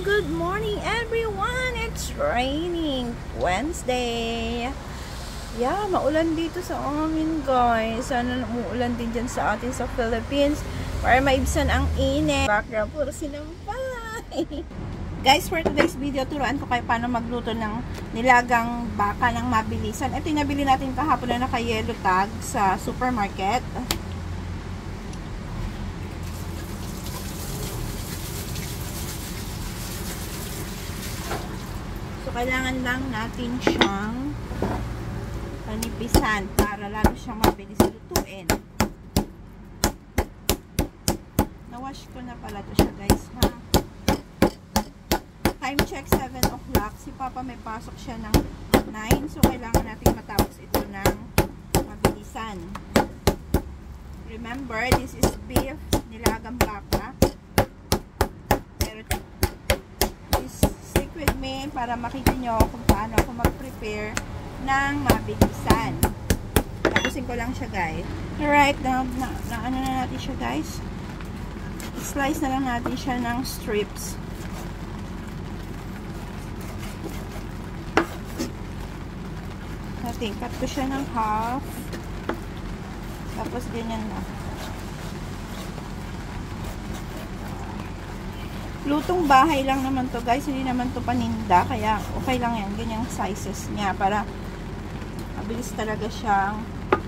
Good morning everyone! It's raining Wednesday. Yeah, maulan dito sa amin guys. Sana umuulan din dyan sa atin sa Philippines para maibsan ang init. Background puro sinampay. Guys, for today's video, turuan ko kayo paano magluto ng nilagang baka ng mabilisan. Ito yung nabili natin kahapon na naka-yellow tag sa supermarket. Kailangan lang natin siyang panipisan para lalo siyang mabilis lutuin. Nawash ko na pala to siya guys ha. Time check 7 o'clock. Si Papa may pasok siya ng 9. So kailangan natin matapos ito ng mabilisan. Remember, this is beef nilagang baka. Pero with me para makita nyo kung paano ako mag-prepare ng mabilisan. Tapusin ko lang siya guys. Alright, ano na natin siya guys. Slice na lang natin siya ng strips. Cut ko siya ng half. Tapos ganyan na. Lutong bahay lang naman to guys, hindi naman to paninda, kaya okay lang yan, ganyang sizes niya para mabilis talaga siyang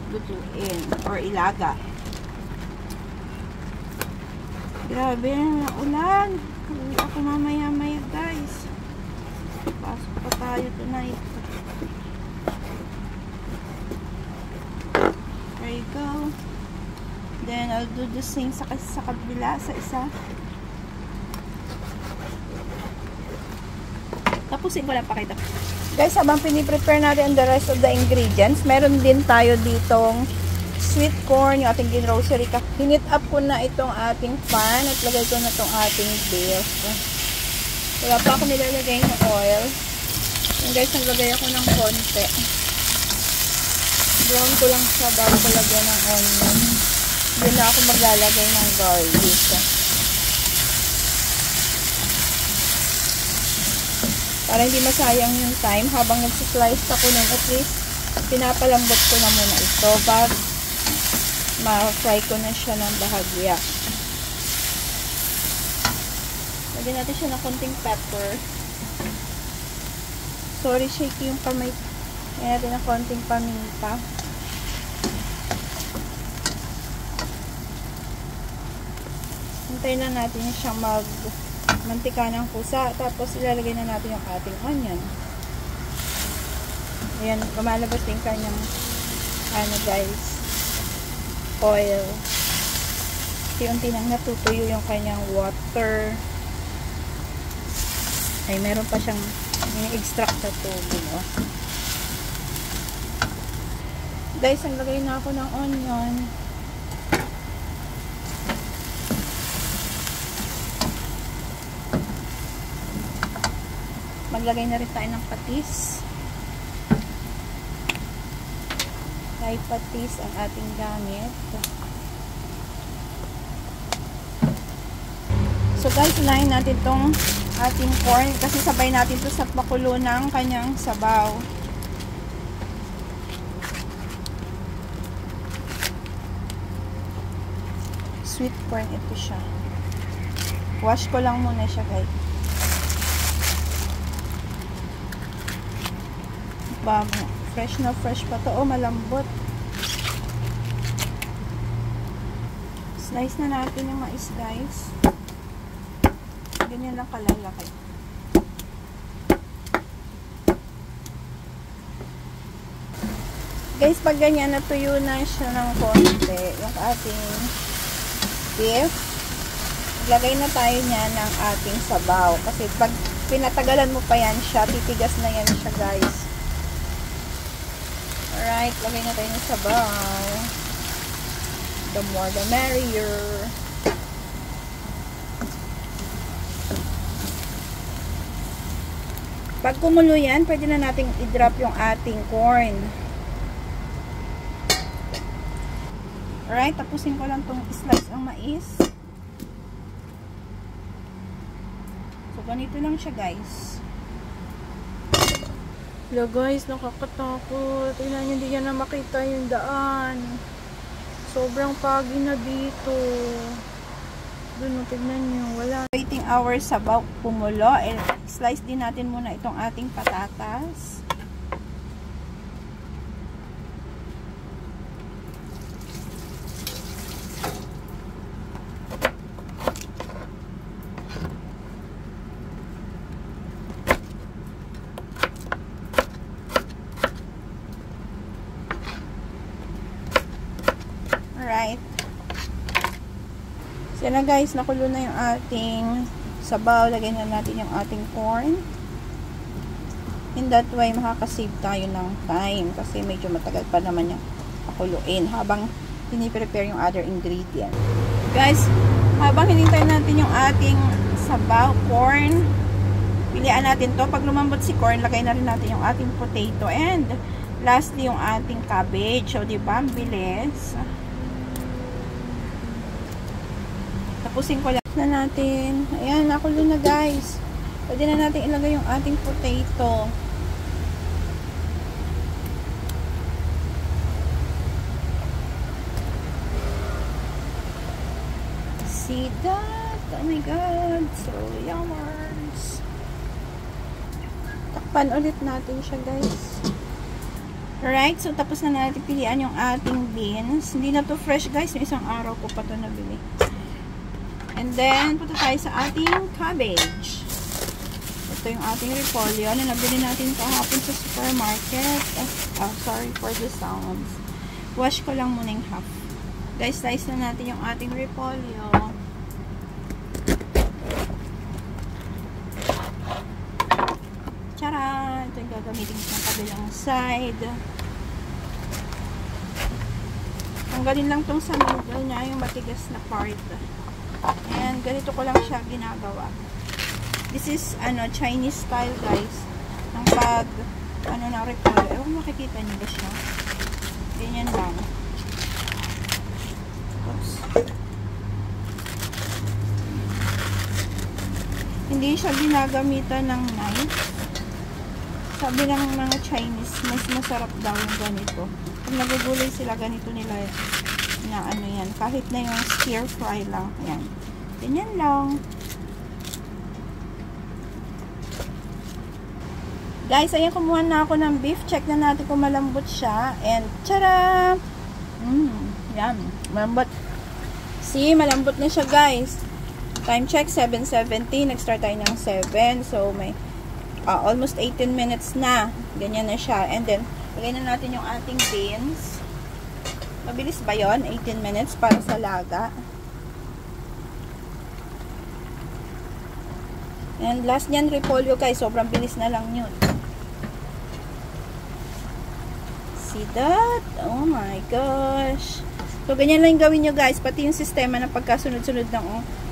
lutuin or ilaga. Grabe na ulan, uwi ako mamaya guys, pasok pa tayo tonight. There you go. Then I'll do the same sa kabila, sa isa. Tapusin ko lang pakita. Guys, habang piniprepare natin the rest of the ingredients, meron din tayo ditong sweet corn, yung ating grocery. Hinit up ko na itong ating pan at lagay ko na itong ating beef. Wala pa ako nilalagay ng oil. And guys, naglagay ako ng konti. Brown ko lang siya bago ko lagyan ng onion. Hindi na ako maglalagay ng garlic. Para hindi masayang yung time habang nagsislice ako nun, at least pinapalambot ko na muna ito pag ma-fry ko na siya ng bahagya. Lagyan natin siya ng konting pepper. Sorry, shaky yung kamay. Lagyan natin ng konting paminta. Hintayin lang natin siyang mantika ng pusa, tapos ilalagay na natin yung ating onion. Ayan, lumalabas din kanyang guys, oil. Unti-unti nang natutuyo yung kanyang water. Ay, meron pa siyang ini-extract sa tubig. Oh. Guys, naglagay na ako ng onion. Maglagay na rin tayo ng patis. Dahil patis ang ating gamit. So guys, unahin natin itong ating corn kasi sabay natin ito sa pakulo ng kanyang sabaw. Sweet corn ito siya. Wash ko lang muna siya guys. Bago. Fresh na fresh pa to. Oh, malambot. Slice na natin yung mais, guys. Ganyan lang kalalaki. Guys, pag ganyan natuyo na siya ng konti, yung ating beef, maglagay na tayo niya ng ating sabaw. Kasi pag pinatagalan mo pa yan siya, titigas na yan siya, guys. Alright, lagay na tayo ng sabaw. The more the merrier. Pag kumulo yan, pwede na nating i-drop yung ating corn. Alright, tapusin ko lang itong slice ang mais. So, ganito lang siya, guys. Hello, guys. Nakakatakot. Tingnan nyo, hindi yan na makita yung daan. Sobrang pagi na dito. Doon, tignan nyo. Wala. Waiting hours sa bawang pumulo. Slice din natin muna itong ating patatas. Alright. So na guys, nakulo na yung ating sabaw. Lagyan na natin yung ating corn. In that way, makakasave tayo ng time. Kasi medyo matagal pa naman yung pakuluin habang piniprepare yung other ingredient. Guys, habang hinintay natin yung ating sabaw, corn, pilihan natin to. Pag lumambot si corn, lagay na rin natin yung ating potato. And lastly, yung ating cabbage. So, diba? Ang bilis. Tapusin ko lang na natin. Ayan, nakulo na guys. Pwede na natin ilagay yung ating potato. See that? Oh my god. So, yummers. Takpan ulit natin siya guys. Alright, so tapos na natin pilihan yung ating beans. Hindi na to fresh guys. Yung isang araw ko pa to nabili. And then, punta tayo sa ating cabbage. Ito yung ating repolyo na nabili natin kahapon sa supermarket. Sorry for the sounds. Wash ko lang muna yung half. Guys, slice na natin yung ating repolyo. Tara! Ito yung gagamitin sa kabilang side. Tanggalin lang tong sa middle niya, yung matigas na part. And ganito ko lang siya ginagawa. This is Chinese style guys. Ang pag ng repolyo. Ewan makikita niyo ba siya? Ganyan lang. Oops. Hindi siya ginagamitan ng knife. Sabi ng mga Chinese, mas masarap daw yung ganito. Kung nagugulay sila, ganito nila na yan. Kahit na yung stir fry lang. Ayan. Ganyan lang. Guys, ayan, kumuha na ako ng beef. Check na natin kung malambot siya. And, tara! Yan. Malambot. See, malambot na siya, guys. Time check, 7:70. Nag-start tayo ng 7. So, may almost 18 minutes na. Ganyan na siya. And then, lagay na natin yung ating beans. Mabilis ba yun? 18 minutes para sa laga. And last niyan, repolyo guys. Sobrang bilis na lang yun. See that? Oh my gosh. So, ganyan lang yung gawin nyo guys. Pati yung sistema ng pagkasunod-sunod ng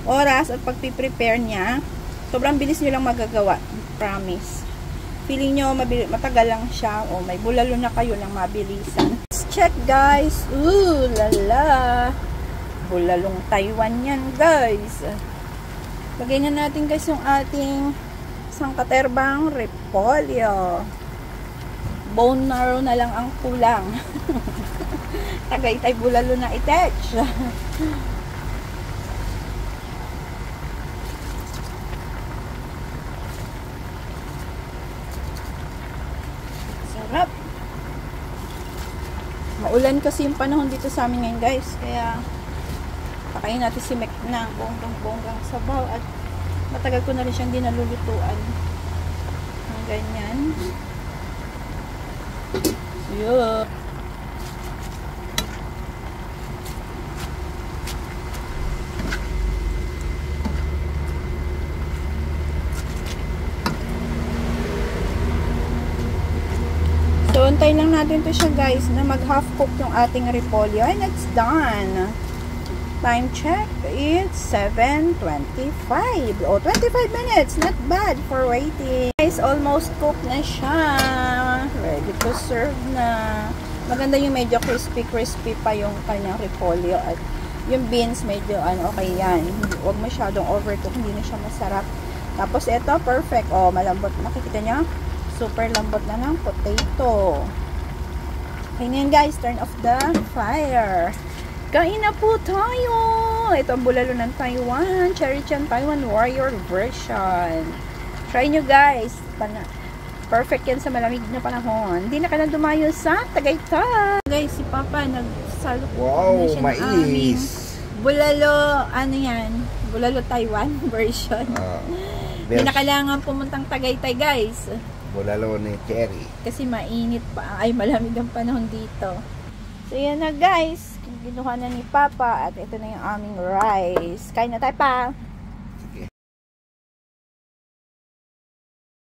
oras at pagpiprepare niya. Sobrang bilis nyo lang magagawa. Promise. Feeling nyo matagal lang siya. O may bulalo na kayo ng mabilisan. Let's check guys. Ooh, lala. Bulalong Taiwan yan guys. Lagay na natin guys yung ating sangkaterbang repolyo. Bone marrow na lang ang kulang. Tagaytay bulalo na itech. Sarap. Maulan kasi yung panahon dito sa amin ngayon guys. Kaya pakain natin si Mek na bonggang sabaw. At matagal ko na rin siyang dinalulutuan. Ang ganyan. Yeah. So, untayin lang natin to siya guys na mag half cook yung ating repolyo and it's done. Time check, it's 7:25. Oh, 25 minutes. Not bad for waiting. Guys, almost cooked na siya. Ready to serve na. Maganda yung medyo crispy pa yung kanyang repolyo at yung beans medyo okay yan. Huwag masyadong overcook, hindi na siya masarap. Tapos ito, perfect. Oh, malambot. Nakikita nyo? Super lambot na ng potato. Okay na yan guys, turn off the fire. Kain na po tayo. Ito ang bulalo ng Taiwan. Cherry Chan Taiwan Warrior version. Try nyo guys. Perfect yan sa malamig na panahon. Hindi na ka na dumayo sa Tagaytay. Guys, si Papa nagsalok na siya ng aming bulalo, ano yan? Bulalo Taiwan version. Hindi na kailangan pumuntang Tagaytay guys. Bulalo ni Cherry. Kasi mainit pa. Ay, malamig ang panahon dito. So, yan na guys. Ginuha na ni Papa. At ito na yung aming rice. Kain na tayo pa.